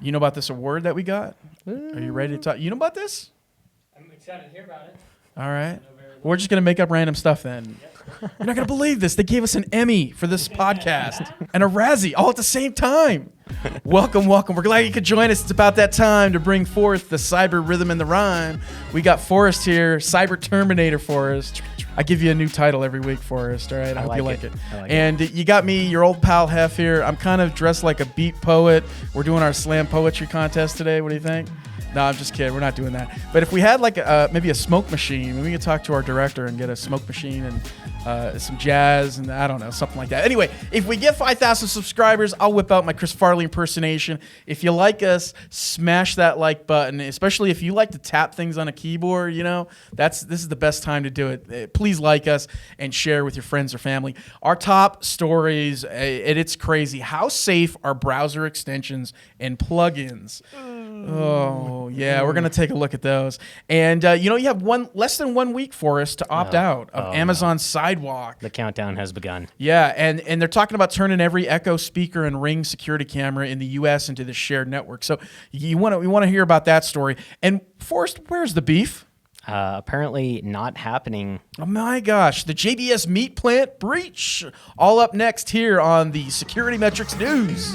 You know about this award that we got? Are you ready to talk? You know about this? I'm excited to hear about it. All right. We're just going to make up random stuff then. You're not going to believe this. They gave us an Emmy for this podcast and a Razzie all at the same time. Welcome. We're glad you could join us. It's about that time to bring forth the cyber rhythm and the rhyme. We got Forrest here, Cyber Terminator Forrest. I give you a new title every week, Forrest. All right, I hope you like it. And you got me, your old pal Hef here. I'm kind of dressed like a beat poet. We're doing our slam poetry contest today. What do you think? No, I'm just kidding. We're not doing that. But if we had like maybe a smoke machine, we could talk to our director and get a smoke machine and some jazz and I don't know, something like that. Anyway, if we get 5,000 subscribers, I'll whip out my Chris Farley impersonation. If you like us, smash that like button, especially if you like to tap things on a keyboard, you know, this is the best time to do it. Please like us and share with your friends or family. Our top stories, it's crazy. How safe are browser extensions and plugins? Oh, yeah, we're going to take a look at those. And, you have less than 1 week for us to opt out of Amazon Sidewalk. The countdown has begun. Yeah, and they're talking about turning every Echo speaker and Ring security camera in the U.S. into the shared network. So we want to hear about that story. And, Forrest, where's the beef? Apparently not happening. Oh, my gosh. The JBS meat plant breach. All up next here on the SecurityMetrics News.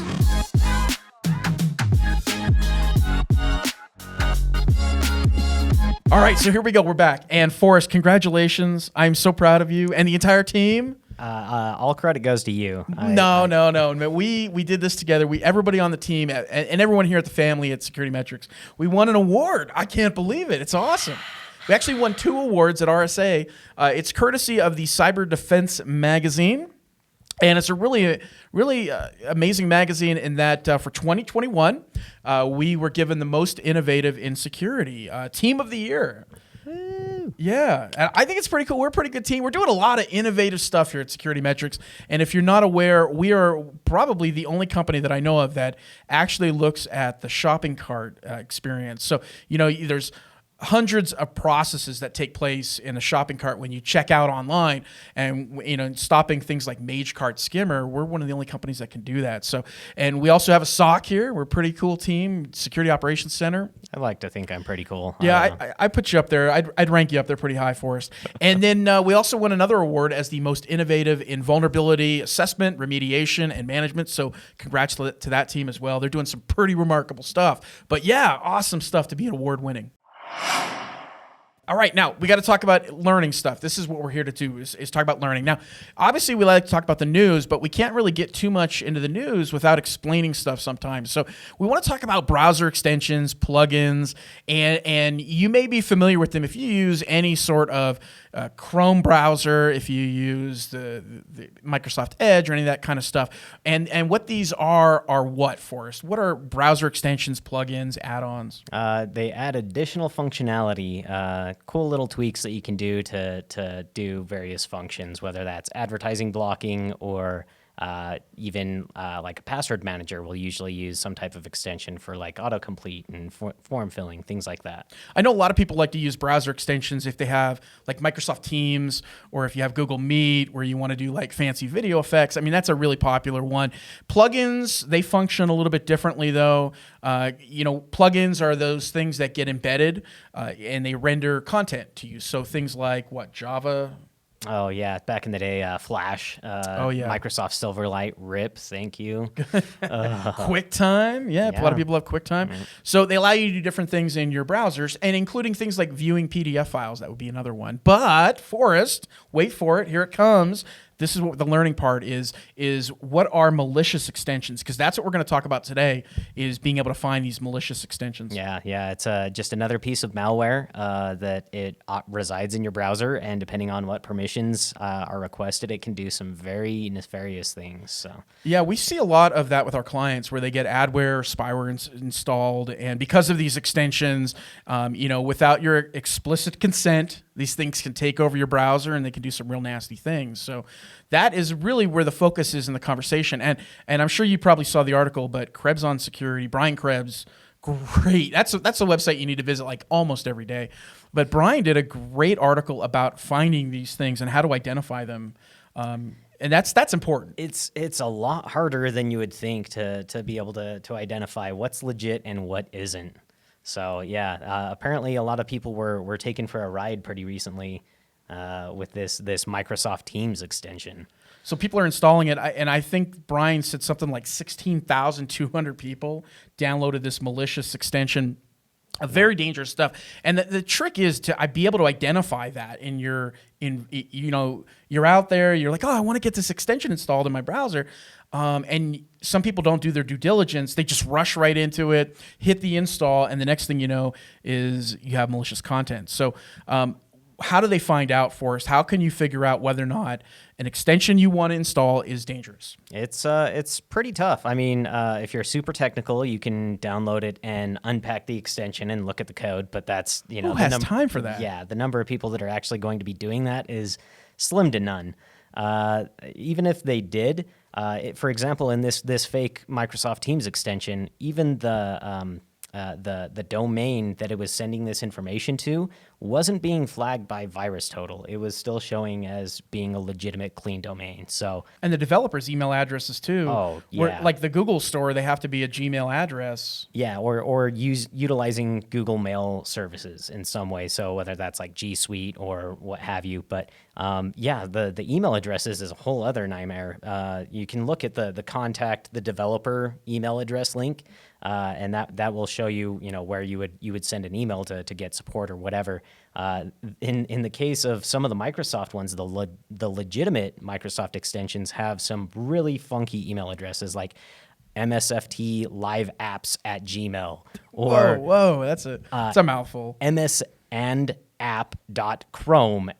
All right, so here we go. We're back. And Forrest, congratulations. I'm so proud of you and the entire team. All credit goes to you. No. We did this together. Everybody on the team and everyone here at the family at SecurityMetrics, we won an award. I can't believe it. It's awesome. We actually won 2 awards at RSA. It's courtesy of the Cyber Defense magazine. And it's a really amazing magazine in that for 2021, we were given the most innovative in security, team of the year. Woo. Yeah, and I think it's pretty cool. We're a pretty good team. We're doing a lot of innovative stuff here at SecurityMetrics. And if you're not aware, we are probably the only company that I know of that actually looks at the shopping cart experience. So, there's hundreds of processes that take place in a shopping cart when you check out online, and stopping things like MageCart Skimmer. We're one of the only companies that can do that. So, and we also have a SOC here. We're a pretty cool team, Security Operations Center. I like to think I'm pretty cool. Yeah, I put you up there. I'd rank you up there pretty high for us. And then we also won another award as the most innovative in vulnerability assessment, remediation, and management. So congrats to that team as well. They're doing some pretty remarkable stuff. But yeah, awesome stuff to be award winning. All right, now we got to talk about learning stuff. This is what we're here to do, is talk about learning. Now, obviously, we like to talk about the news, but we can't really get too much into the news without explaining stuff sometimes. So we want to talk about browser extensions, plugins, and you may be familiar with them if you use any sort of Chrome browser, if you use the Microsoft Edge or any of that kind of stuff. And what these are what, Forrest? What are browser extensions, plugins, add-ons? They add additional functionality, cool little tweaks that you can do to do various functions, whether that's advertising blocking or even like a password manager will usually use some type of extension for like autocomplete and form filling, things like that. I know a lot of people like to use browser extensions if they have like Microsoft Teams, or if you have Google Meet where you want to do like fancy video effects. I mean, that's a really popular one. Plugins, they function a little bit differently though. Plugins are those things that get embedded and they render content to you. So things like Java. Oh, yeah. Back in the day, Flash, Microsoft Silverlight, RIP, thank you. QuickTime. Yeah, a lot of people have QuickTime. Mm-hmm. So they allow you to do different things in your browsers, and including things like viewing PDF files. That would be another one. But, Forrest, wait for it. Here it comes. This is what the learning part is what are malicious extensions? Because that's what we're going to talk about today, is being able to find these malicious extensions. Yeah, it's just another piece of malware that it resides in your browser, and depending on what permissions are requested, it can do some very nefarious things. So yeah, we see a lot of that with our clients where they get adware, spyware installed, and because of these extensions, without your explicit consent, these things can take over your browser and they can do some real nasty things. So that is really where the focus is in the conversation. And I'm sure you probably saw the article, but Krebs on Security, Brian Krebs, great. That's a website you need to visit like almost every day. But Brian did a great article about finding these things and how to identify them. And that's important. It's a lot harder than you would think to be able to identify what's legit and what isn't. So yeah, apparently a lot of people were taken for a ride pretty recently with this Microsoft Teams extension. So people are installing it, and I think Brian said something like 16,200 people downloaded this malicious extension. Very dangerous stuff. And the trick is to be able to identify that you're out there, you're like, oh, I want to get this extension installed in my browser. And some people don't do their due diligence. They just rush right into it, hit the install, and the next thing you know is you have malicious content. So how do they find out, Forrest? How can you figure out whether or not an extension you want to install is dangerous? It's pretty tough. I mean, if you're super technical, you can download it and unpack the extension and look at the code. But that's who has time for that? Yeah, the number of people that are actually going to be doing that is slim to none. Even if they did, for example, in this fake Microsoft Teams extension, even the domain that it was sending this information to wasn't being flagged by VirusTotal. It was still showing as being a legitimate clean domain. So, and the developers' email addresses too. Oh, yeah. Like the Google store, they have to be a Gmail address. Yeah, or utilizing Google Mail services in some way. So whether that's like G Suite or what have you. But the email addresses is a whole other nightmare. You can look at the contact the developer email address link. And that will show you, where you would send an email to get support or whatever. In the case of some of the Microsoft ones, the legitimate Microsoft extensions have some really funky email addresses like MSFT live apps at Gmail or whoa, that's a mouthful. msapp.chrome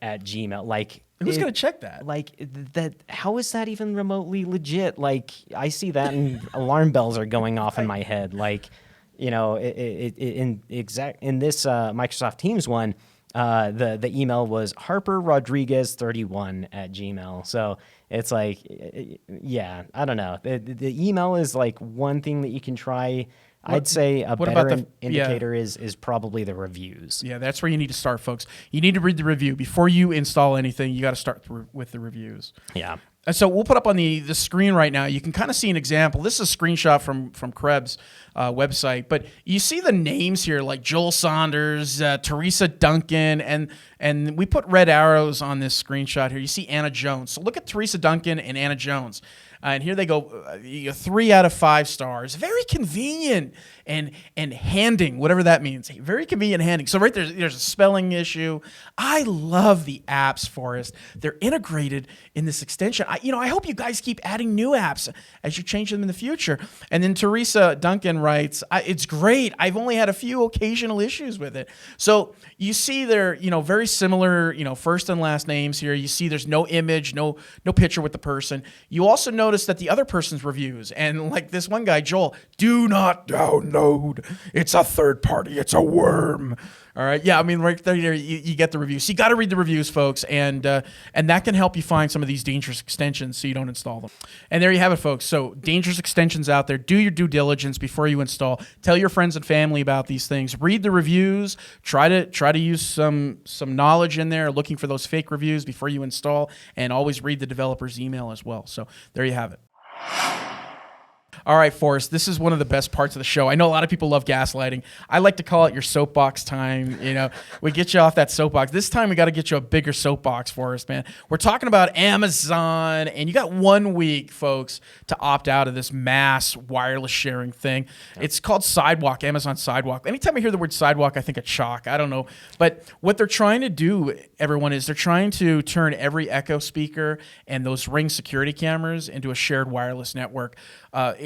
at Gmail. Like, who's going to check that? Like that? How is that even remotely legit? Like, I see that and alarm bells are going off in my head. Like, in this Microsoft Teams one, the email was Harper Rodriguez 31 at Gmail. So it's like, yeah, I don't know. The email is like one thing that you can try. I'd say a better indicator is probably the reviews. Yeah, that's where you need to start, folks. You need to read the review. Before you install anything, you got to start with the reviews. Yeah. And so we'll put up on the screen right now. You can kind of see an example. This is a screenshot from Krebs' website. But you see the names here, like Joel Saunders, Teresa Duncan, and we put red arrows on this screenshot here. You see Anna Jones. So look at Teresa Duncan and Anna Jones. And here they go, 3 out of 5 stars. Very convenient and handing, whatever that means. Very convenient handing. So right there's a spelling issue. I love the apps, Forrest. They're integrated in this extension. I hope you guys keep adding new apps as you change them in the future. And then Teresa Duncan writes, it's great. I've only had a few occasional issues with it. So you see they're, very similar, first and last names here. You see there's no image, no picture with the person. You also notice that the other person's reviews, and like this one guy, Joel, do not download. It's a third party. It's a worm. All right. Yeah. I mean, right there, you get the reviews. So you got to read the reviews, folks. And that can help you find some of these dangerous extensions so you don't install them. And there you have it, folks. So dangerous extensions out there. Do your due diligence before you install. Tell your friends and family about these things. Read the reviews. Try to use some knowledge in there, looking for those fake reviews before you install. And always read the developer's email as well. So there you have it. All right, Forrest, this is one of the best parts of the show. I know a lot of people love gaslighting. I like to call it your soapbox time. We get you off that soapbox. This time we got to get you a bigger soapbox, Forrest, man. We're talking about Amazon, and you got 1 week, folks, to opt out of this mass wireless sharing thing. Yep. It's called Sidewalk, Amazon Sidewalk. Anytime I hear the word Sidewalk, I think of chalk. I don't know. But what they're trying to do, everyone, is they're trying to turn every Echo speaker and those Ring security cameras into a shared wireless network.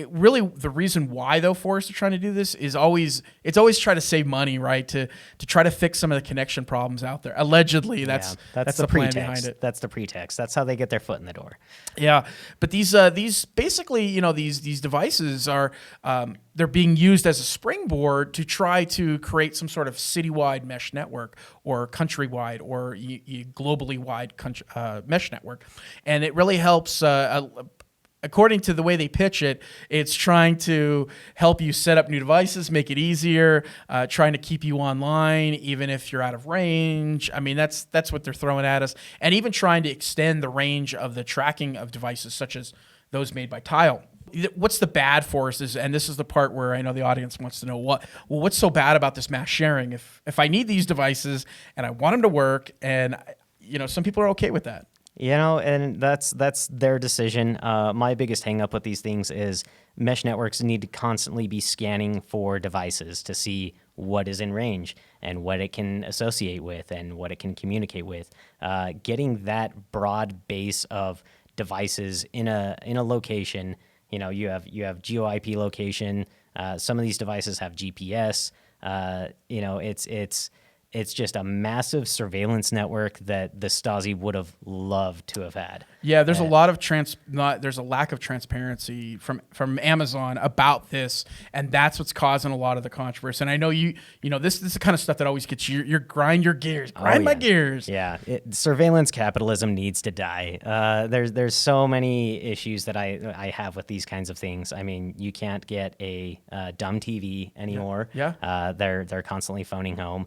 Really, the reason why, though, Forrest are trying to do this is always try to save money, right? To try to fix some of the connection problems out there. Allegedly, that's the plan behind it. That's the pretext. That's how they get their foot in the door. Yeah, but these basically, these devices are they're being used as a springboard to try to create some sort of citywide mesh network or countrywide or globally wide mesh network, and it really helps. according to the way they pitch it, it's trying to help you set up new devices, make it easier, trying to keep you online even if you're out of range. I mean, that's what they're throwing at us, and even trying to extend the range of the tracking of devices such as those made by Tile. What's the bad for us is, and this is the part where I know the audience wants to know, what's so bad about this mass sharing? If I need these devices and I want them to work, and some people are okay with that. And that's their decision. My biggest hang up with these things is mesh networks need to constantly be scanning for devices to see what is in range and what it can associate with and what it can communicate with. Getting that broad base of devices in a location, you have geo IP location. Some of these devices have GPS. It's just a massive surveillance network that the Stasi would have loved to have had. Yeah, there's a lot of there's a lack of transparency from Amazon about this, and that's what's causing a lot of the controversy. And I know this is the kind of stuff that always gets you. You grind your gears, my gears. Yeah, surveillance capitalism needs to die. There's so many issues that I have with these kinds of things. I mean, you can't get a dumb TV anymore. Yeah. They're constantly phoning home.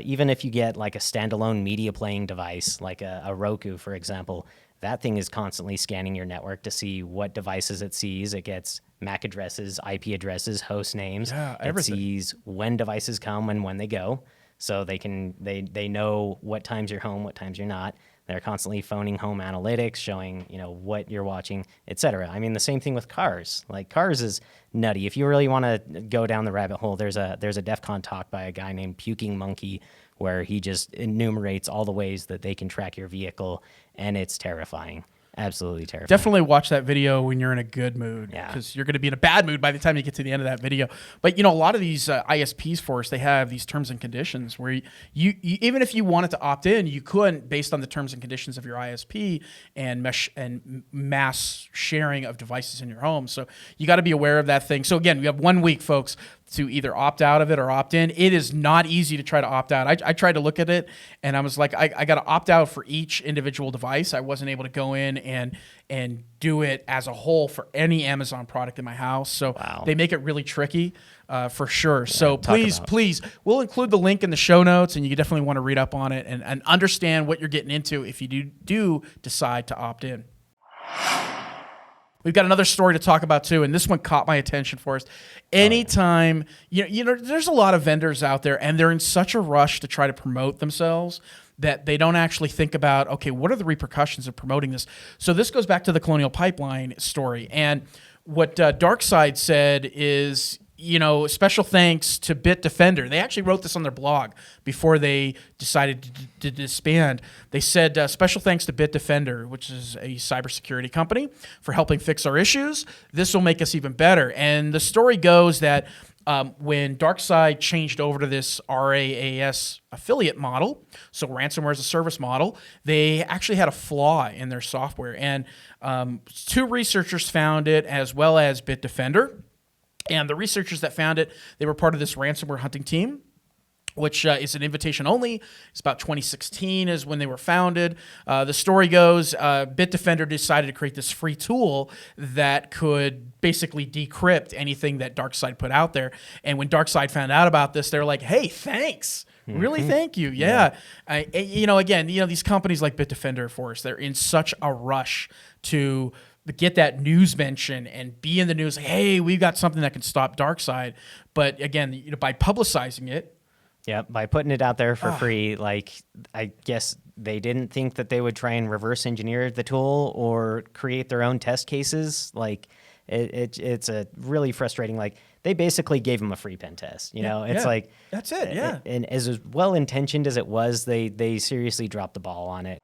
Even if you get like a standalone media playing device, like a Roku, for example, that thing is constantly scanning your network to see what devices it sees. It gets MAC addresses, IP addresses, host names. Yeah, everything. It sees when devices come and when they go, so they know what times you're home, what times you're not. They're constantly phoning home analytics, showing what you're watching, etc. I mean, the same thing with cars. Like, cars is nutty. If you really want to go down the rabbit hole, there's a DEF CON talk by a guy named Puking Monkey where he just enumerates all the ways that they can track your vehicle, and it's terrifying. Absolutely terrifying. Definitely watch that video when you're in a good mood, because you're going to be in a bad mood by the time you get to the end of that video. But a lot of these ISPs, Forrest, they have these terms and conditions where you even if you wanted to opt in, you couldn't, based on the terms and conditions of your ISP and mesh and mass sharing of devices in your home. So you got to be aware of that thing. So again, we have 1 week, folks, to either opt out of it or opt in. It is not easy to try to opt out. I tried to look at it, and I was like, I got to opt out for each individual device. I wasn't able to go in and do it as a whole for any Amazon product in my house. So They make it really tricky for sure. Yeah, so please, we'll include the link in the show notes, and you definitely want to read up on it and understand what you're getting into if you do decide to opt in. We've got another story to talk about too, and this one caught my attention, Forrest. Anytime, there's a lot of vendors out there, and they're in such a rush to try to promote themselves that they don't actually think about, okay, what are the repercussions of promoting this? So this goes back to the Colonial Pipeline story, and what Darkside said is, special thanks to BitDefender. They actually wrote this on their blog before they decided to disband. They said, special thanks to BitDefender, which is a cybersecurity company, for helping fix our issues. This will make us even better. And the story goes that when Darkside changed over to this RAAS affiliate model, so ransomware as a service model, they actually had a flaw in their software. And 2 researchers found it, as well as BitDefender. And the researchers that found it, they were part of this ransomware hunting team, which is an invitation only. It's about 2016 is when they were founded. The story goes, BitDefender decided to create this free tool that could basically decrypt anything that Darkside put out there. And when Darkside found out about this, they're like, hey, thanks. Really, thank you. Yeah. Again, these companies like BitDefender, Forrest, they're in such a rush to get that news mention and be in the news. Like, hey, we've got something that can stop Darkside. But again, by publicizing it. Yeah, by putting it out there for free, I guess they didn't think that they would try and reverse engineer the tool or create their own test cases. It's a really frustrating. They basically gave them a free pen test. That's it. Yeah. And as well intentioned as it was, they seriously dropped the ball on it.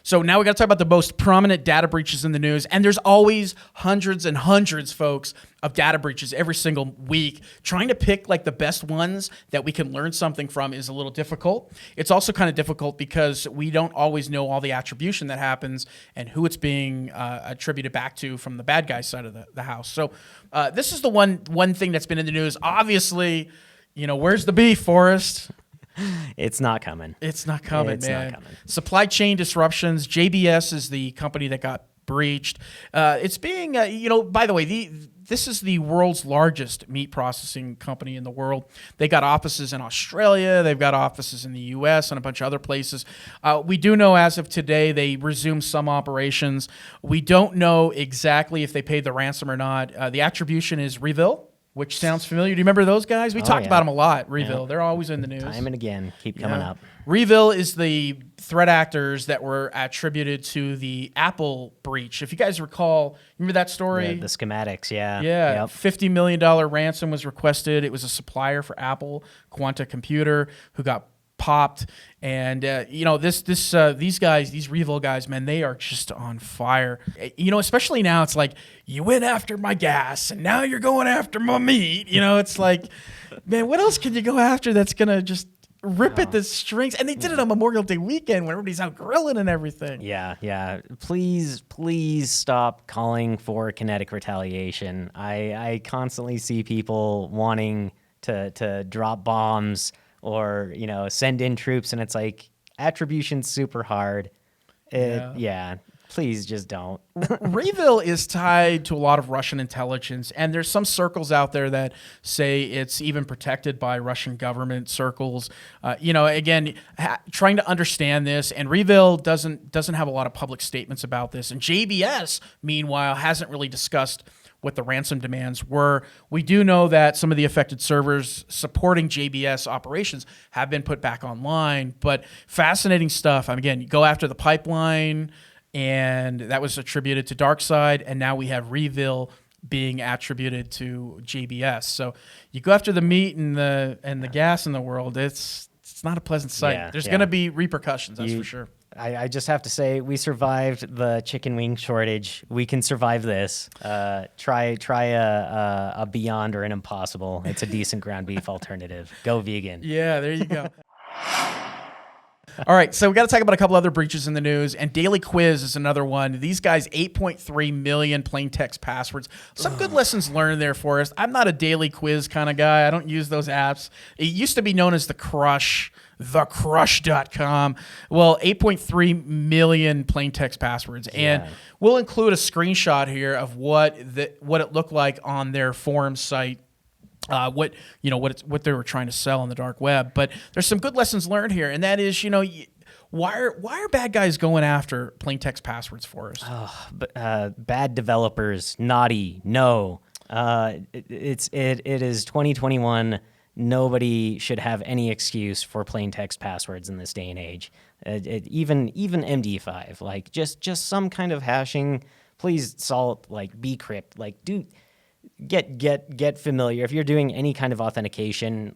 So now we got to talk about the most prominent data breaches in the news. And there's always hundreds and hundreds, folks, of data breaches every single week. Trying to pick the best ones that we can learn something from is a little difficult. It's also kind of difficult because we don't always know all the attribution that happens and who it's being attributed back to from the bad guy side of the house. So this is the one thing that's been in the news. Obviously, where's the beef, Forrest? It's not coming. It's not coming, man. Not coming. Supply chain disruptions. JBS is the company that got breached. It's being, by the way, this is the world's largest meat processing company in the world. They got offices in Australia. They've got offices in the U.S. and a bunch of other places. We do know as of today they resumed some operations. We don't know exactly if they paid the ransom or not. The attribution is Reveal, which sounds familiar. Do you remember those guys? We talked about them a lot, Reveal. They're always in the news. Time and again, keep coming up. Reveal is the threat actors that were attributed to the Apple breach. If you guys recall, remember that story? The schematics, yeah. Yeah, $50 million ransom was requested. It was a supplier for Apple, Quanta Computer, who got popped. And, these guys, these Reveal guys, man, they are just on fire. Especially now, it's like, you went after my gas, and now you're going after my meat. It's like, man, what else can you go after that's going to just rip at the strings? And they did it on Memorial Day weekend when everybody's out grilling and everything. Yeah. Please stop calling for kinetic retaliation. I constantly see people wanting to drop bombs or, send in troops, and it's like, attribution's super hard. Please just don't. Reveal is tied to a lot of Russian intelligence, and there's some circles out there that say it's even protected by Russian government circles. Trying to understand this, and Reveal doesn't have a lot of public statements about this. And JBS, meanwhile, hasn't really discussed what the ransom demands were. We do know that some of the affected servers supporting JBS operations have been put back online, but fascinating stuff. Again, you go after the pipeline, and that was attributed to Darkside, and now we have Reveal being attributed to JBS. So you go after the meat and the gas in the world. It's not a pleasant sight. There's going to be repercussions, that's for sure. I just have to say, we survived the chicken wing shortage. We can survive this. Try a Beyond or an Impossible. It's a decent ground beef alternative. Go vegan. Yeah, there you go. All right, so we got to talk about a couple other breaches in the news, and DailyQuiz is another one. These guys, 8.3 million plain text passwords. Some good lessons learned there, Forrest. I'm not a DailyQuiz kind of guy. I don't use those apps. It used to be known as The Crush, thecrush.com. Well, 8.3 million plain text passwords, and we'll include a screenshot here of what it looked like on their forum site. What they were trying to sell on the dark web. But there's some good lessons learned here, and that is, why are bad guys going after plain text passwords for us? Bad developers, naughty, no. It is 2021. Nobody should have any excuse for plain text passwords in this day and age. Even MD5, like just some kind of hashing. Please salt, bcrypt, Get familiar. If you're doing any kind of authentication,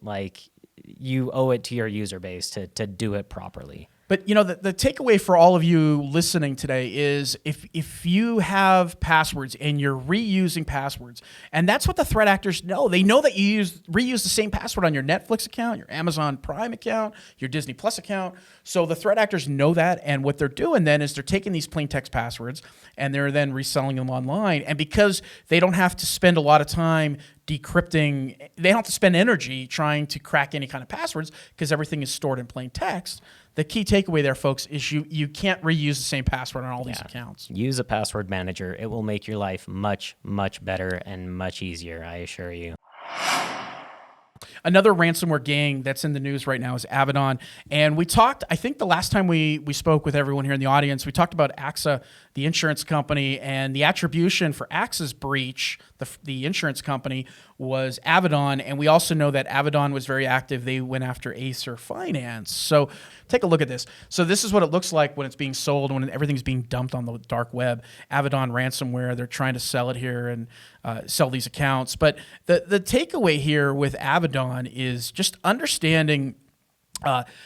you owe it to your user base to do it properly. But the takeaway for all of you listening today is if you have passwords and you're reusing passwords, and that's what the threat actors know. They know that you reuse the same password on your Netflix account, your Amazon Prime account, your Disney Plus account. So the threat actors know that, and what they're doing then is they're taking these plain text passwords and they're then reselling them online. And because they don't have to spend a lot of time decrypting, they don't have to spend energy trying to crack any kind of passwords because everything is stored in plain text. The key takeaway there, folks, is you can't reuse the same password on all these accounts. Use a password manager. It will make your life much, much better and much easier, I assure you. Another ransomware gang that's in the news right now is Avaddon. And we talked, I think the last time we spoke with everyone here in the audience, we talked about AXA, the insurance company, and the attribution for AXA's breach, the insurance company, was Avaddon. And we also know that Avaddon was very active. They went after Acer Finance. So take a look at this. So this is what it looks like when it's being sold, when everything's being dumped on the dark web. Avaddon ransomware, they're trying to sell it here and sell these accounts. But the takeaway here with Avaddon is just understanding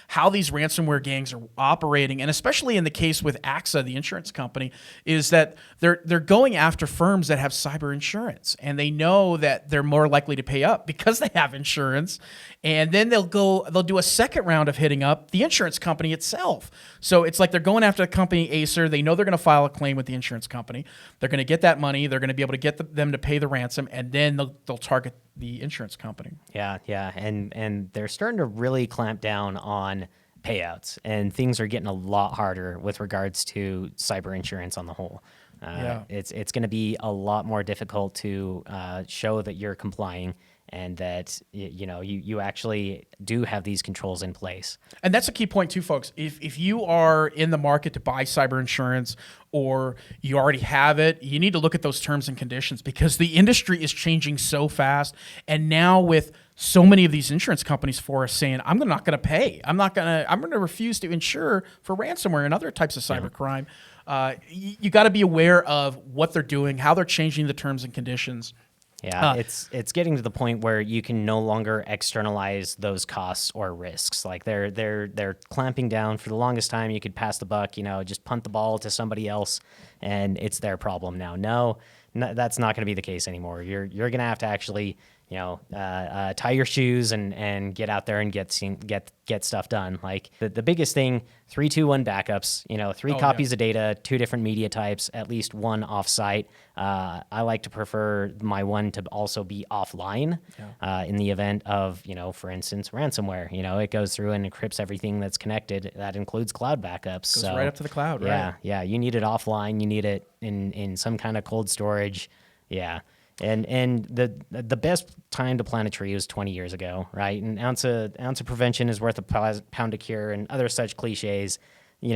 how these ransomware gangs are operating, and especially in the case with AXA, the insurance company, is that they're going after firms that have cyber insurance, and they know that they're more likely to pay up because they have insurance, and then they'll do a second round of hitting up the insurance company itself. So it's like they're going after the company Acer. They know they're going to file a claim with the insurance company. They're going to get that money. They're going to be able to get them to pay the ransom, and then they'll target the insurance company. Yeah, and they're starting to really clamp down on payouts, and things are getting a lot harder with regards to cyber insurance on the whole. It's going to be a lot more difficult to show that you're complying and that you actually do have these controls in place. And that's a key point too, folks. If you are in the market to buy cyber insurance or you already have it, you need to look at those terms and conditions because the industry is changing so fast. And now with so many of these insurance companies for us saying, I'm not going to pay. I'm going to refuse to insure for ransomware and other types of cybercrime. You got to be aware of what they're doing, how they're changing the terms and conditions. Yeah, it's getting to the point where you can no longer externalize those costs or risks. Like they're clamping down. For the longest time, you could pass the buck, just punt the ball to somebody else, and it's their problem now. No, that's not going to be the case anymore. You're going to have to actually tie your shoes and get out there and get stuff done. Like the biggest thing, 3-2-1 backups, three copies of data, 2 different media types, at least one offsite. I like to prefer my one to also be offline in the event of, for instance, ransomware. It goes through and encrypts everything that's connected. That includes cloud backups. Goes right up to the cloud, right? Yeah. You need it offline. You need it in some kind of cold storage. Yeah. And the best time to plant a tree was 20 years ago, right? An ounce of prevention is worth a pound of cure, and other such cliches. You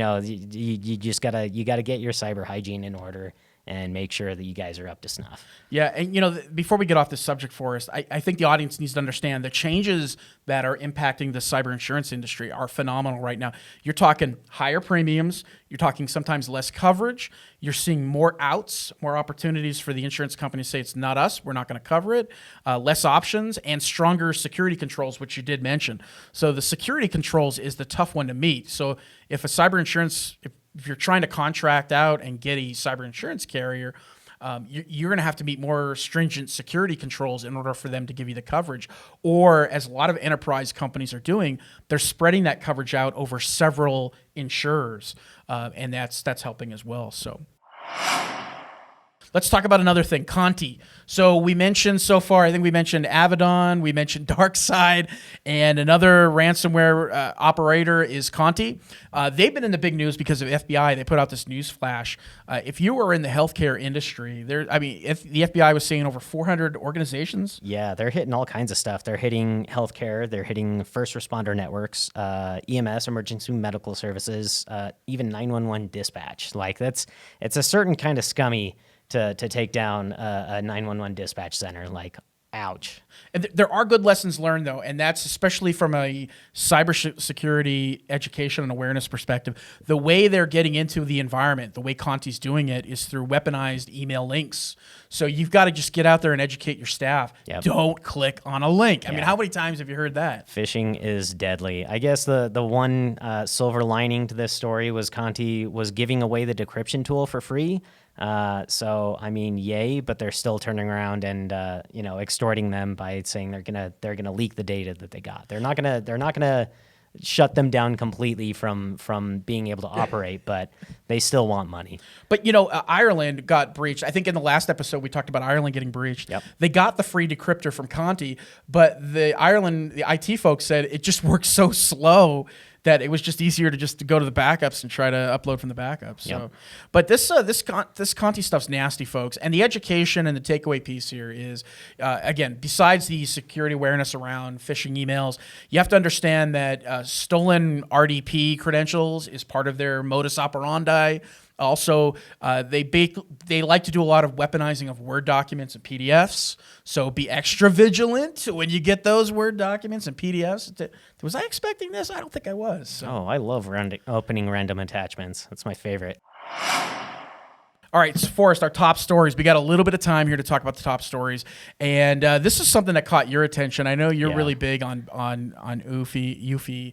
just gotta get your cyber hygiene in order and make sure that you guys are up to snuff. Yeah, and before we get off this subject, Forrest, I think the audience needs to understand the changes that are impacting the cyber insurance industry are phenomenal right now. You're talking higher premiums, you're talking sometimes less coverage, you're seeing more outs, more opportunities for the insurance company to say it's not us, we're not going to cover it, less options, and stronger security controls, which you did mention. So the security controls is the tough one to meet. So if a cyber insurance, if you're trying to contract out and get a cyber insurance carrier, you're going to have to meet more stringent security controls in order for them to give you the coverage. Or as a lot of enterprise companies are doing, they're spreading that coverage out over several insurers, and that's helping as well. So let's talk about another thing, Conti. So we mentioned so far, I think we mentioned Avaddon, we mentioned Darkside, and another ransomware operator is Conti. They've been in the big news because of FBI. They put out this news flash. If you were in the healthcare industry, if the FBI was saying over 400 organizations. Yeah, they're hitting all kinds of stuff. They're hitting healthcare. They're hitting first responder networks, EMS, emergency medical services, even 911 dispatch. Like it's a certain kind of scummy to take down a 911 dispatch center. Like, ouch. And there are good lessons learned, though, and that's especially from a cybersecurity education and awareness perspective. The way they're getting into the environment, the way Conti's doing it, is through weaponized email links. So you've got to just get out there and educate your staff. Yep. Don't click on a link. I mean, how many times have you heard that? Phishing is deadly. I guess the one silver lining to this story was Conti was giving away the decryption tool for free. So I mean, yay, but they're still turning around and extorting them by saying they're gonna leak the data that they got. They're not gonna shut them down completely from being able to operate, but they still want money. But Ireland got breached. I think in the last episode we talked about Ireland getting breached. Yep. They got the free decryptor from Conti, but the IT folks said it just worked so slow that it was just easier to go to the backups and try to upload from the backups. So, yep. But this Conti stuff's nasty, folks. And the education and the takeaway piece here is, again, besides the security awareness around phishing emails, you have to understand that stolen RDP credentials is part of their modus operandi. Also, they like to do a lot of weaponizing of Word documents and PDFs. So be extra vigilant when you get those Word documents and PDFs. Was I expecting this? I don't think I was. So. Oh, I love opening random attachments. That's my favorite. All right, so Forrest, our top stories. We got a little bit of time here to talk about the top stories, and this is something that caught your attention. I know you're really big on EUFY,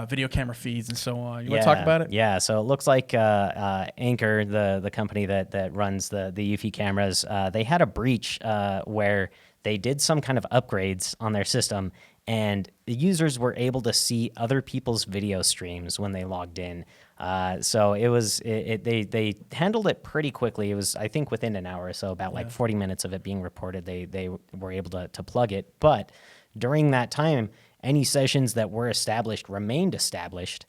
video camera feeds and so on. You want to talk about it? Yeah. So it looks like Anchor, the company that runs the EUFY cameras, they had a breach where they did some kind of upgrades on their system, and the users were able to see other people's video streams when they logged in. So they handled it pretty quickly. It was, I think, within an hour or so, about like 40 minutes of it being reported, they were able to plug it. But during that time, any sessions that were established remained established.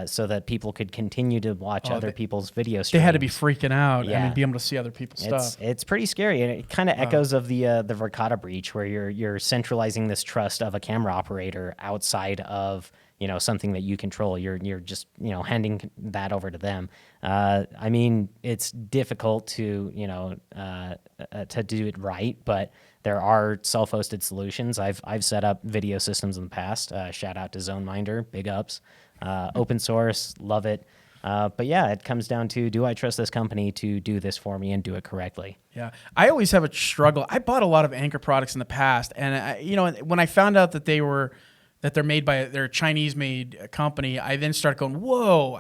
so that people could continue to watch other people's video streams. They had to be freaking out. Yeah. I mean, be able to see other people's stuff. It's pretty scary, and it kind of echoes of the Verkada breach, where you're centralizing this trust of a camera operator outside of something that you control. You're just handing that over to them. I mean, it's difficult to do it right, but there are self-hosted solutions. I've set up video systems in the past. Shout out to ZoneMinder, big ups. Open source, love it. But yeah, it comes down to, do I trust this company to do this for me and do it correctly? Yeah, I always have a struggle. I bought a lot of Anchor products in the past, and when I found out that they're made by they're a Chinese-made company, I then started going, whoa,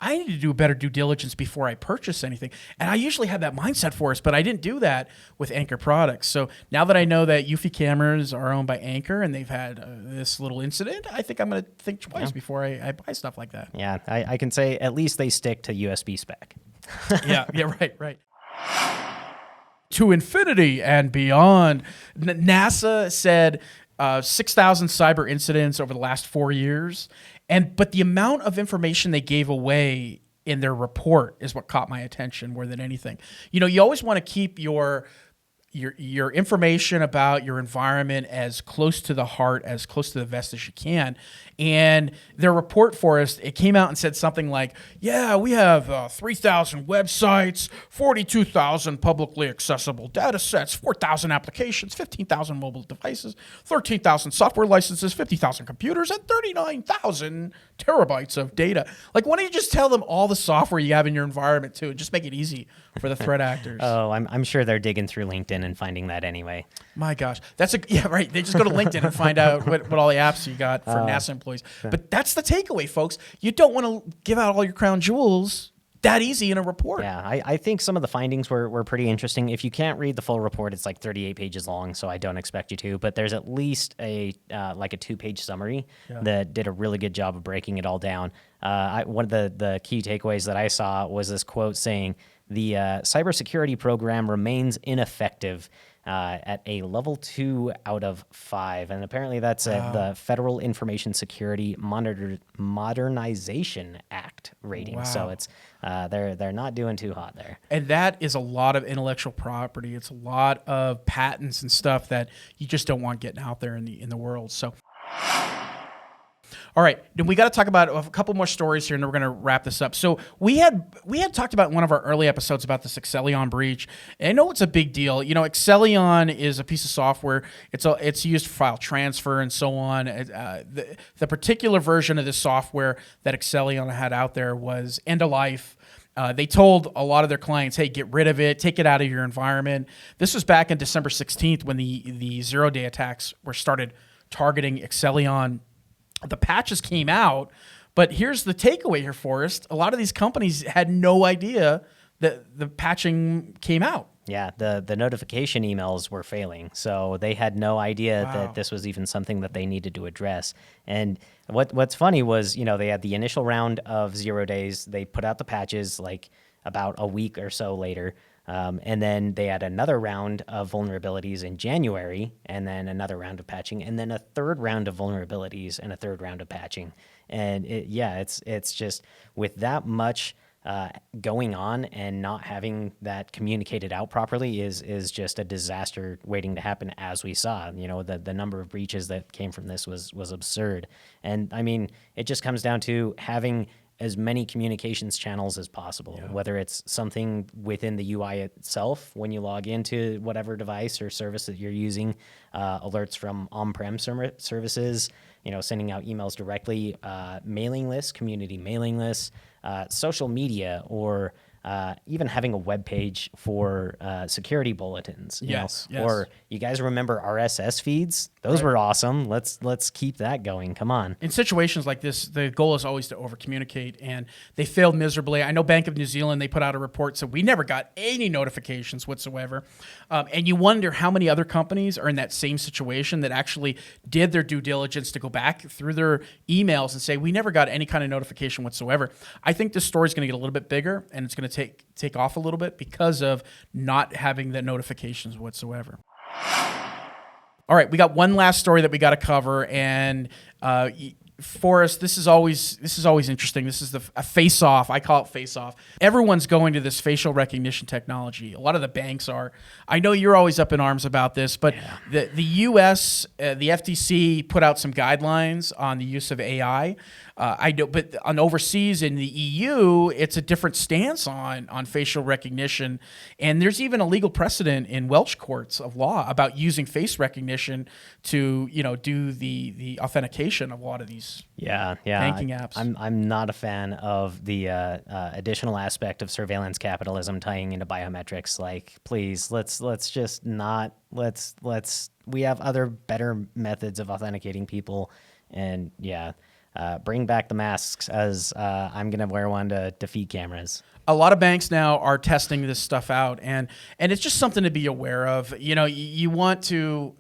I need to do better due diligence before I purchase anything. And I usually have that mindset for us, but I didn't do that with Anchor products. So now that I know that EUFY cameras are owned by Anchor and they've had this little incident, I think I'm going to think twice before I buy stuff like that. Yeah, I can say at least they stick to USB spec. yeah, right. To infinity and beyond. NASA said 6,000 cyber incidents over the last 4 years. But the amount of information they gave away in their report is what caught my attention more than anything. You always want to keep your information about your environment as close to the heart, as close to the vest as you can. And their report, Forrest, it came out and said something like, yeah, we have 3,000 websites, 42,000 publicly accessible data sets, 4,000 applications, 15,000 mobile devices, 13,000 software licenses, 50,000 computers, and 39,000 terabytes of data. Like, why don't you just tell them all the software you have in your environment, too, and just make it easy for the threat actors? Oh, I'm sure they're digging through LinkedIn and finding that anyway. My gosh. Yeah, right. They just go to LinkedIn and find out what all the apps you got for NASA employees. But that's the takeaway, folks. You don't want to give out all your crown jewels that easy in a report. Yeah, I think some of the findings were pretty interesting. If you can't read the full report, it's like 38 pages long, so I don't expect you to. But there's at least a 2-page summary that did a really good job of breaking it all down. One of the key takeaways that I saw was this quote saying, the cybersecurity program remains ineffective at a level 2 out of 5. And apparently that's the Federal Information Security Modernization Act rating. Wow. So it's they're not doing too hot there. And that is a lot of intellectual property. It's a lot of patents and stuff that you just don't want getting out there in the world. So all right, then we got to talk about a couple more stories here, and then we're going to wrap this up. So we had talked about in one of our early episodes about this Accellion breach. And I know it's a big deal. Accellion is a piece of software. It's used for file transfer and so on. The particular version of this software that Accellion had out there was end of life. They told a lot of their clients, hey, get rid of it, take it out of your environment. This was back on December 16th when the zero-day attacks were started targeting Accellion. The patches came out, but here's the takeaway here, Forrest. A lot of these companies had no idea that the patching came out. Yeah, the notification emails were failing, so they had no idea that this was even something that they needed to address. And what's funny was, they had the initial round of 0 days. They put out the patches like about a week or so later. And then they had another round of vulnerabilities in January, and then another round of patching, and then a third round of vulnerabilities and a third round of patching. And it's just with that much going on and not having that communicated out properly is just a disaster waiting to happen, as we saw. The number of breaches that came from this was absurd. And I mean, it just comes down to having as many communications channels as possible, whether it's something within the UI itself when you log into whatever device or service that you're using, alerts from on-prem services, sending out emails directly, mailing lists, community mailing lists, social media, or even having a web page for security bulletins. Yes. Or you guys remember RSS feeds? Those were awesome. Let's keep that going. Come on. In situations like this, the goal is always to over-communicate, and they failed miserably. I know Bank of New Zealand, they put out a report, so we never got any notifications whatsoever. And you wonder how many other companies are in that same situation that actually did their due diligence to go back through their emails and say, we never got any kind of notification whatsoever. I think this story is going to get a little bit bigger, and it's going to take off a little bit because of not having the notifications whatsoever. All right, we got one last story that we got to cover, and Forrest, this is always interesting. This is a face-off. I call it face-off. Everyone's going to this facial recognition technology. A lot of the banks are. I know you're always up in arms about this, but the U.S., the FTC put out some guidelines on the use of AI. I know, but on overseas in the EU, it's a different stance on facial recognition, and there's even a legal precedent in Welsh courts of law about using face recognition to do the authentication of a lot of these banking apps. I'm not a fan of the additional aspect of surveillance capitalism tying into biometrics. Like, please, let's just not we have other better methods of authenticating people, and bring back the masks, as I'm going to wear one to defeat cameras. A lot of banks now are testing this stuff out, and it's just something to be aware of. You want to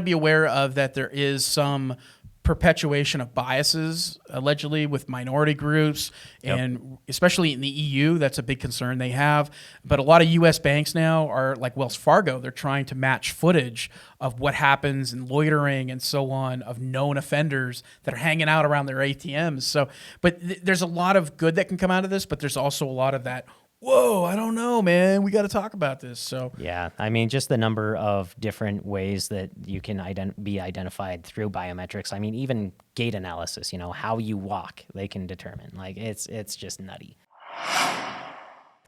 be aware of that there is some perpetuation of biases, allegedly, with minority groups, and especially in the EU, that's a big concern they have. But a lot of U.S. banks now are like Wells Fargo. They're trying to match footage of what happens in loitering and so on of known offenders that are hanging out around their ATMs. So, but there's a lot of good that can come out of this, but there's also a lot of that, whoa, I don't know, man, we got to talk about this. So yeah, I mean, just the number of different ways that you can be identified through biometrics. I mean, even gait analysis, how you walk, they can determine. Like, it's just nutty.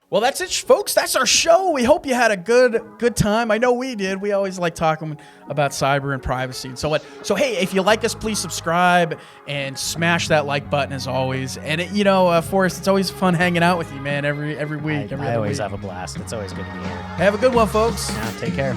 Well, that's it, folks. That's our show. We hope you had a good time. I know we did. We always like talking about cyber and privacy and so on. So, hey, if you like us, please subscribe and smash that like button as always. And, Forrest, it's always fun hanging out with you, man, every week. I always have a blast. It's always good to be here. Have a good one, folks. Yeah, take care.